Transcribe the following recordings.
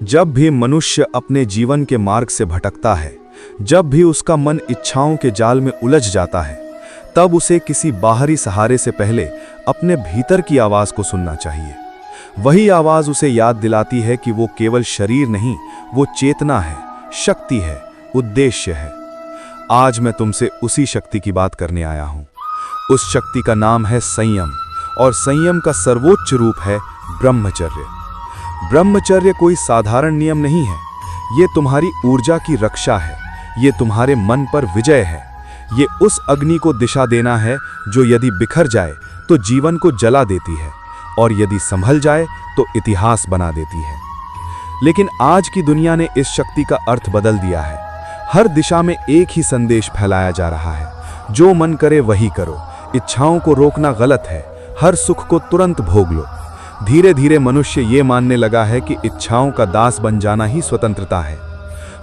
जब भी मनुष्य अपने जीवन के मार्ग से भटकता है, जब भी उसका मन इच्छाओं के जाल में उलझ जाता है, तब उसे किसी बाहरी सहारे से पहले अपने भीतर की आवाज को सुनना चाहिए। वही आवाज उसे याद दिलाती है कि वो केवल शरीर नहीं, वो चेतना है, शक्ति है, उद्देश्य है। आज मैं तुमसे उसी शक्ति की बात करने आया हूं। उस शक्ति का नाम है संयम, और संयम का सर्वोच्च रूप है ब्रह्मचर्य। ब्रह्मचर्य कोई साधारण नियम नहीं है, ये तुम्हारी ऊर्जा की रक्षा है, ये तुम्हारे मन पर विजय है, ये उस अग्नि को दिशा देना है जो यदि बिखर जाए तो जीवन को जला देती है, और यदि संभल जाए तो इतिहास बना देती है। लेकिन आज की दुनिया ने इस शक्ति का अर्थ बदल दिया है। हर दिशा में एक ही संदेश फैलाया जा रहा है, जो मन करे वही करो, इच्छाओं को रोकना गलत है, हर सुख को तुरंत भोग लो। धीरे धीरे मनुष्य ये मानने लगा है कि इच्छाओं का दास बन जाना ही स्वतंत्रता है।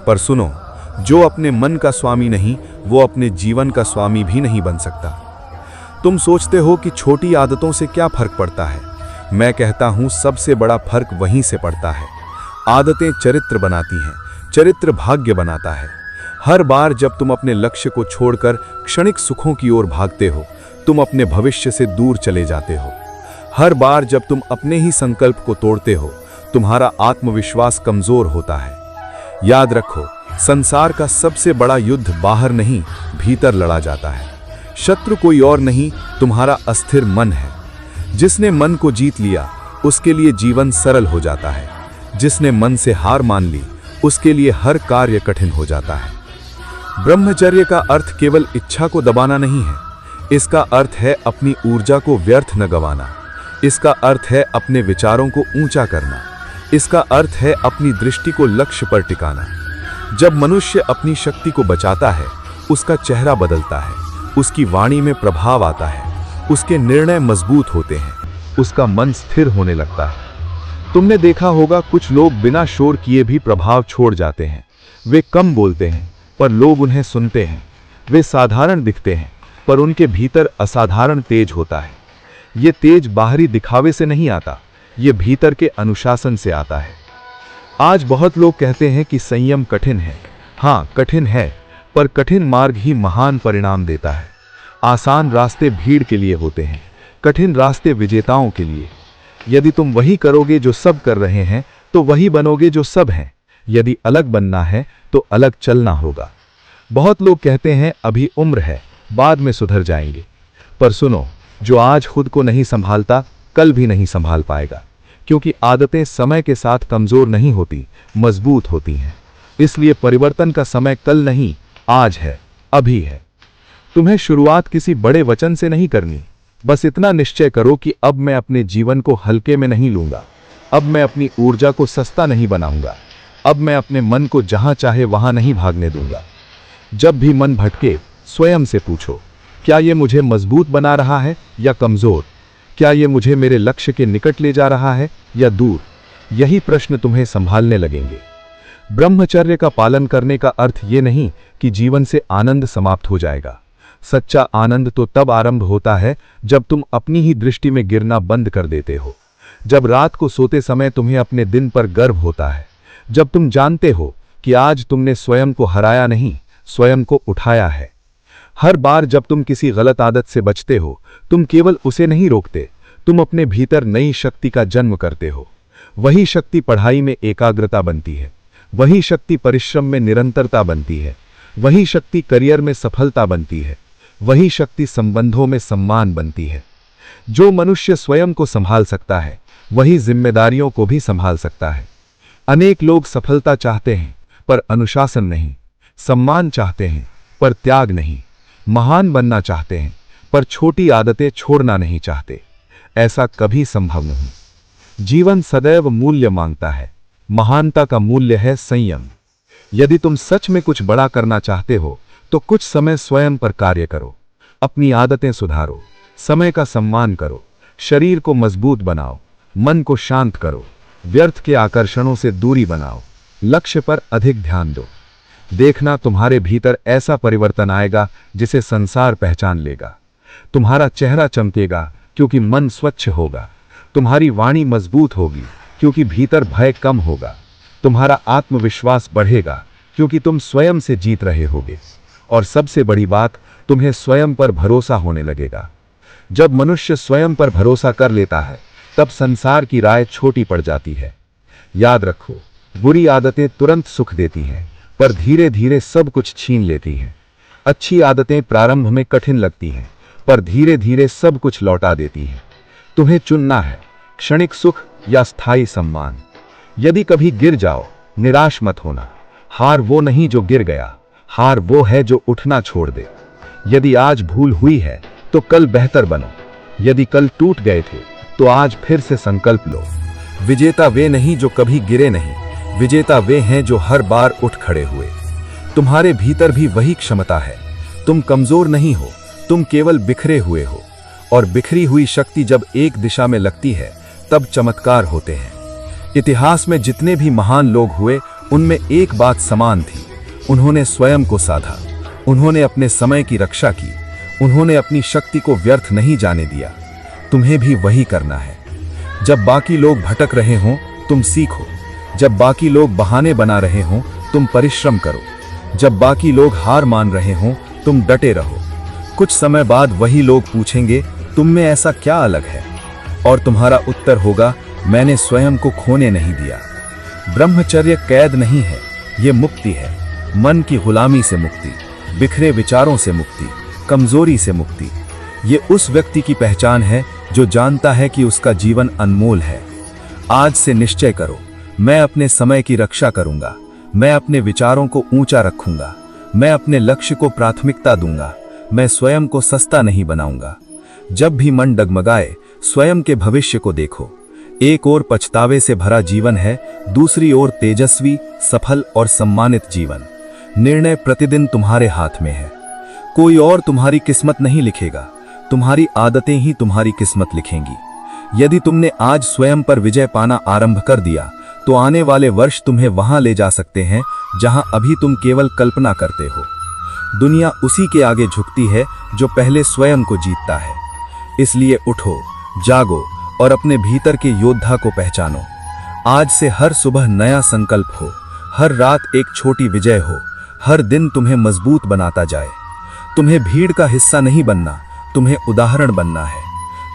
पर सुनो, जो अपने मन का स्वामी नहीं, वो अपने जीवन का स्वामी भी नहीं बन सकता। तुम सोचते हो कि छोटी आदतों से क्या फर्क पड़ता है। मैं कहता हूं सबसे बड़ा फर्क वहीं से पड़ता है। आदतें चरित्र बनाती हैं, चरित्र भाग्य बनाता है। हर बार जब तुम अपने लक्ष्य को छोड़कर क्षणिक सुखों की ओर भागते हो, तुम अपने भविष्य से दूर चले जाते हो। हर बार जब तुम अपने ही संकल्प को तोड़ते हो, तुम्हारा आत्मविश्वास कमजोर होता है। याद रखो, संसार का सबसे बड़ा युद्ध बाहर नहीं, भीतर लड़ा जाता है। शत्रु कोई और नहीं, तुम्हारा अस्थिर मन है। जिसने मन को जीत लिया, उसके लिए जीवन सरल हो जाता है। जिसने मन से हार मान ली, उसके लिए हर कार्य कठिन हो जाता है। ब्रह्मचर्य का अर्थ केवल इच्छा को दबाना नहीं है, इसका अर्थ है अपनी ऊर्जा को व्यर्थ न गंवाना। इसका अर्थ है अपने विचारों को ऊंचा करना। इसका अर्थ है अपनी दृष्टि को लक्ष्य पर टिकाना। जब मनुष्य अपनी शक्ति को बचाता है, उसका चेहरा बदलता है, उसकी वाणी में प्रभाव आता है, उसके निर्णय मजबूत होते हैं, उसका मन स्थिर होने लगता है। तुमने देखा होगा, कुछ लोग बिना शोर किए भी प्रभाव छोड़ जाते हैं। वे कम बोलते हैं, पर लोग उन्हें सुनते हैं। वे साधारण दिखते हैं, पर उनके भीतर असाधारण तेज होता है। ये तेज बाहरी दिखावे से नहीं आता, ये भीतर के अनुशासन से आता है। आज बहुत लोग कहते हैं कि संयम कठिन है। हाँ, कठिन है, पर कठिन मार्ग ही महान परिणाम देता है। आसान रास्ते भीड़ के लिए होते हैं, कठिन रास्ते विजेताओं के लिए। यदि तुम वही करोगे जो सब कर रहे हैं, तो वही बनोगे जो सब हैं। यदि अलग बनना है, तो अलग चलना होगा। बहुत लोग कहते हैं अभी उम्र है, बाद में सुधर जाएंगे। पर सुनो, जो आज खुद को नहीं संभालता, कल भी नहीं संभाल पाएगा, क्योंकि आदतें समय के साथ कमजोर नहीं होती, मजबूत होती हैं। इसलिए परिवर्तन का समय कल नहीं, आज है, अभी है। तुम्हें शुरुआत किसी बड़े वचन से नहीं करनी। बस इतना निश्चय करो कि अब मैं अपने जीवन को हल्के में नहीं लूंगा। अब मैं अपनी ऊर्जा को सस्ता नहीं बनाऊंगा। अब मैं अपने मन को जहां चाहे वहां नहीं भागने दूंगा। जब भी मन भटके, स्वयं से पूछो, क्या ये मुझे मजबूत बना रहा है या कमजोर? क्या ये मुझे मेरे लक्ष्य के निकट ले जा रहा है या दूर? यही प्रश्न तुम्हें संभालने लगेंगे। ब्रह्मचर्य का पालन करने का अर्थ ये नहीं कि जीवन से आनंद समाप्त हो जाएगा। सच्चा आनंद तो तब आरंभ होता है जब तुम अपनी ही दृष्टि में गिरना बंद कर देते हो। जब रात को सोते समय तुम्हें अपने दिन पर गर्व होता है। जब तुम जानते हो कि आज तुमने स्वयं को हराया नहीं, स्वयं को उठाया है। हर बार जब तुम किसी गलत आदत से बचते हो, तुम केवल उसे नहीं रोकते, तुम अपने भीतर नई शक्ति का जन्म करते हो। वही शक्ति पढ़ाई में एकाग्रता बनती है, वही शक्ति परिश्रम में निरंतरता बनती है, वही शक्ति करियर में सफलता बनती है, वही शक्ति संबंधों में सम्मान बनती है। जो मनुष्य स्वयं को संभाल सकता है, वही जिम्मेदारियों को भी संभाल सकता है। अनेक लोग सफलता चाहते हैं, पर अनुशासन नहीं। सम्मान चाहते हैं, पर त्याग नहीं। महान बनना चाहते हैं, पर छोटी आदतें छोड़ना नहीं चाहते। ऐसा कभी संभव नहीं। जीवन सदैव मूल्य मांगता है। महानता का मूल्य है संयम। यदि तुम सच में कुछ बड़ा करना चाहते हो, तो कुछ समय स्वयं पर कार्य करो। अपनी आदतें सुधारो, समय का सम्मान करो, शरीर को मजबूत बनाओ, मन को शांत करो, व्यर्थ के आकर्षणों से दूरी बनाओ, लक्ष्य पर अधिक ध्यान दो। देखना, तुम्हारे भीतर ऐसा परिवर्तन आएगा जिसे संसार पहचान लेगा। तुम्हारा चेहरा चमकेगा क्योंकि मन स्वच्छ होगा। तुम्हारी वाणी मजबूत होगी क्योंकि भीतर भय कम होगा। तुम्हारा आत्मविश्वास बढ़ेगा क्योंकि तुम स्वयं से जीत रहे होगे। और सबसे बड़ी बात, तुम्हें स्वयं पर भरोसा होने लगेगा। जब मनुष्य स्वयं पर भरोसा कर लेता है तब संसार की राय छोटी पड़ जाती है। याद रखो, बुरी आदतें तुरंत सुख देती हैं पर धीरे धीरे सब कुछ छीन लेती हैं। अच्छी आदतें प्रारंभ में कठिन लगती हैं पर धीरे धीरे सब कुछ लौटा देती हैं। तुम्हें चुनना है, क्षणिक सुख या स्थायी सम्मान। यदि कभी गिर जाओ, निराश मत होना। हार वो नहीं जो गिर गया, हार वो है जो उठना छोड़ दे। यदि आज भूल हुई है तो कल बेहतर बनो। यदि कल टूट गए थे तो आज फिर से संकल्प लो। विजेता वे नहीं जो कभी गिरे नहीं, विजेता वे हैं जो हर बार उठ खड़े हुए। तुम्हारे भीतर भी वही क्षमता है। तुम कमजोर नहीं हो, तुम केवल बिखरे हुए हो। और बिखरी हुई शक्ति जब एक दिशा में लगती है तब चमत्कार होते हैं। इतिहास में जितने भी महान लोग हुए उनमें एक बात समान थी, उन्होंने स्वयं को साधा, उन्होंने अपने समय की रक्षा की, उन्होंने अपनी शक्ति को व्यर्थ नहीं जाने दिया। तुम्हें भी वही करना है। जब बाकी लोग भटक रहे हों तुम सीखो, जब बाकी लोग बहाने बना रहे हों तुम परिश्रम करो, जब बाकी लोग हार मान रहे हों तुम डटे रहो। कुछ समय बाद वही लोग पूछेंगे तुम में ऐसा क्या अलग है, और तुम्हारा उत्तर होगा मैंने स्वयं को खोने नहीं दिया। ब्रह्मचर्य कैद नहीं है, ये मुक्ति है। मन की गुलामी से मुक्ति, बिखरे विचारों से मुक्ति, कमजोरी से मुक्ति। ये उस व्यक्ति की पहचान है जो जानता है कि उसका जीवन अनमोल है। आज से निश्चय करो, मैं अपने समय की रक्षा करूंगा, मैं अपने विचारों को ऊंचा रखूंगा, मैं अपने लक्ष्य को प्राथमिकता दूंगा, मैं स्वयं को सस्ता नहीं बनाऊंगा। जब भी मन डगमगाए स्वयं के भविष्य को देखो। एक ओर पछतावे से भरा जीवन है, दूसरी ओर तेजस्वी, सफल और सम्मानित जीवन। निर्णय प्रतिदिन तुम्हारे हाथ में है। कोई और तुम्हारी किस्मत नहीं लिखेगा, तुम्हारी आदतें ही तुम्हारी किस्मत लिखेंगी। यदि तुमने आज स्वयं पर विजय पाना आरंभ कर दिया तो आने वाले वर्ष तुम्हें वहां ले जा सकते हैं जहां अभी तुम केवल कल्पना करते हो। दुनिया उसी के आगे झुकती है जो पहले स्वयं को जीतता है। इसलिए उठो, जागो और अपने भीतर के योद्धा को पहचानो। आज से हर सुबह नया संकल्प हो, हर रात एक छोटी विजय हो, हर दिन तुम्हें मजबूत बनाता जाए। तुम्हें भीड़ का हिस्सा नहीं बनना, तुम्हें उदाहरण बनना है।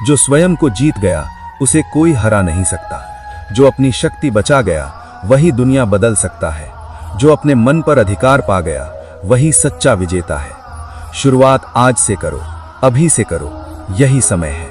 जो स्वयं को जीत गया उसे कोई हरा नहीं सकता। जो अपनी शक्ति बचा गया वही दुनिया बदल सकता है। जो अपने मन पर अधिकार पा गया वही सच्चा विजेता है। शुरुआत आज से करो, अभी से करो, यही समय है।